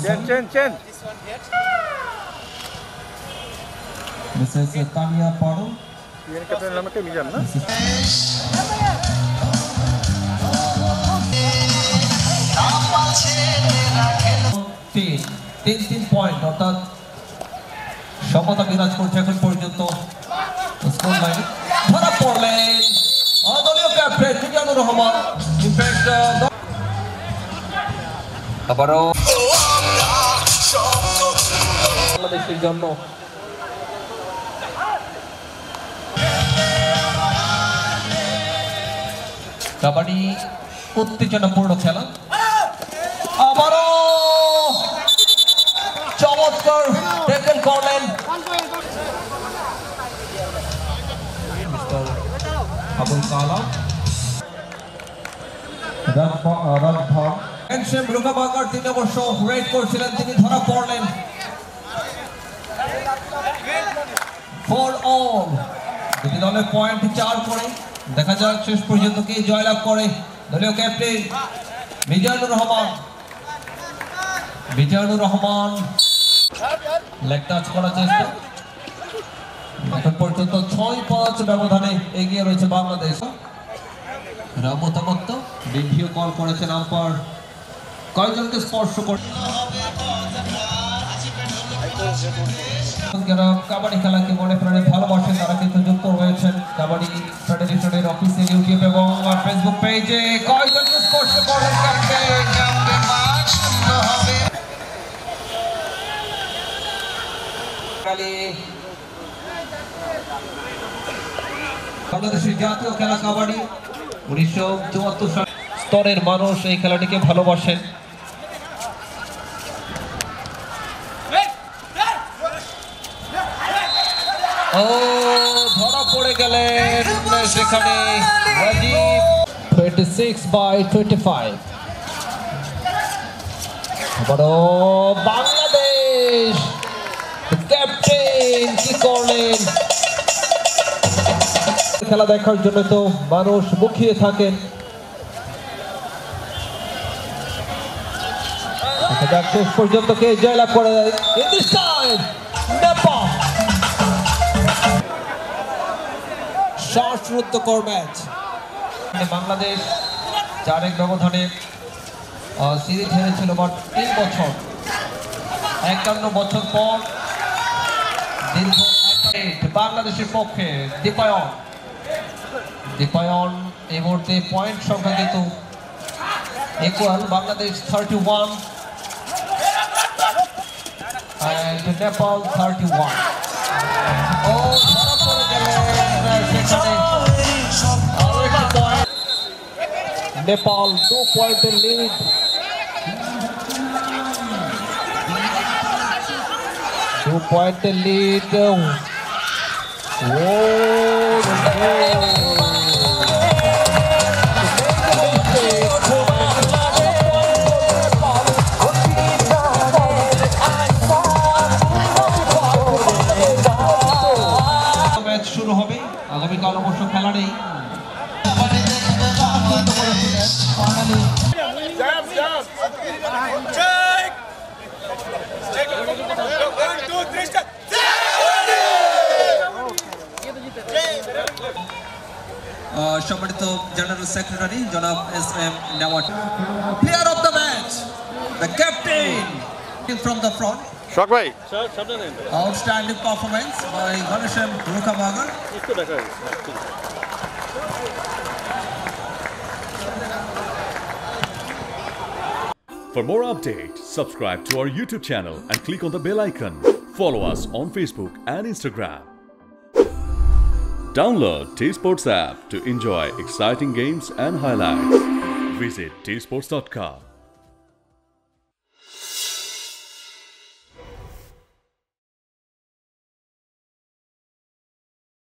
Chen. Mrs. Tanya Paro. Yan kapten naman kay Mijan, na? 3 point অর্থাৎ সমতা বিরাজ করছে এখন পর্যন্ত স্কোর লাইনে ধরা পড়লেন দলীয় ক্যাপ্টেন মিজানুর রহমান আবারও বাংলাদেশের জন্য কাবাডি উত্তেজনাপূর্ণ খেলা আবারও চমৎকার ট্যাকল করলেন মিস্টার আবুল কালাম রাজভাগ এনশেম রুকাবাগার 3 বর্ষ রেড করছিলেন তিনি ধরা পড়লেন ফর অল দুটি দলের পয়েন্ট 4 করে দেখা যাক শেষ পর্যন্ত কে জয়লাভ করে দলীয় captain Mizanur Rahman leg touch করার চেষ্টা এখন পর্যন্ত 6-5 ব্যবধানে এগিয়ে রয়েছে বাংলাদেশ রামতামত্ত ভিডিও কল করেছেন আম্পায়ার কয়জনকে স্পর্শ করে যারা কাবাডি খেলাকে মনে প্রাণে ভালোবাসেন তারা কিন্তু যুক্ত হয়েছেন কাবাডি ফেডারেশনের অফিসিয়াল ইউটিউব এবং ফেসবুক পেজে কয়জনকে স্পর্শ করলেন বাংলাদেশের জাতীয় খেলা কাবাডি 1974 সাল স্তরের মানুষ এই খেলাটিকে ভালোবাসেন ধরা পড়ে গেলেন সেখানে রাজীব 26/25 আবারও বাংলাদেশ ক্যাপ্টেন কি করলেন খেলা দেখার জন্য তো মানুষ মুখিয়ে থাকেন শেষ পর্যন্ত কে জয়লাভ করে নেপাল শ্বাসরুদ্ধকর ম্যাচ বাংলাদেশ 4-1 ব্যবধানে সিরিজ হেরেছিল 3 বছর 51 বছর পর দীর্ঘ বাংলাদেশের পক্ষে দীপায়ন এই মুহূর্তে পয়েন্ট সংখ্যা কিন্তু ইকুয়াল বাংলাদেশ 31 and Nepal 31 ধরা পড়ে গেলেন সেখানে নেপাল 2 পয়েন্টের লিড ম্যাচ শুরু হবে আগামীকাল অবশ্য খেলা নেই সম্মানিত জেনারেল সেক্রেটারি জনাব SM নেওয়াট player of the match the captain from the front শক ভাই আউটস্ট্যান্ডিং পারফরম্যান্স বাই গণেশম রুকাবাগার For more updates, subscribe to our YouTube channel and click on the bell icon. Follow us on Facebook and Instagram. Download T-Sports app to enjoy exciting games and highlights. Visit tsports.com.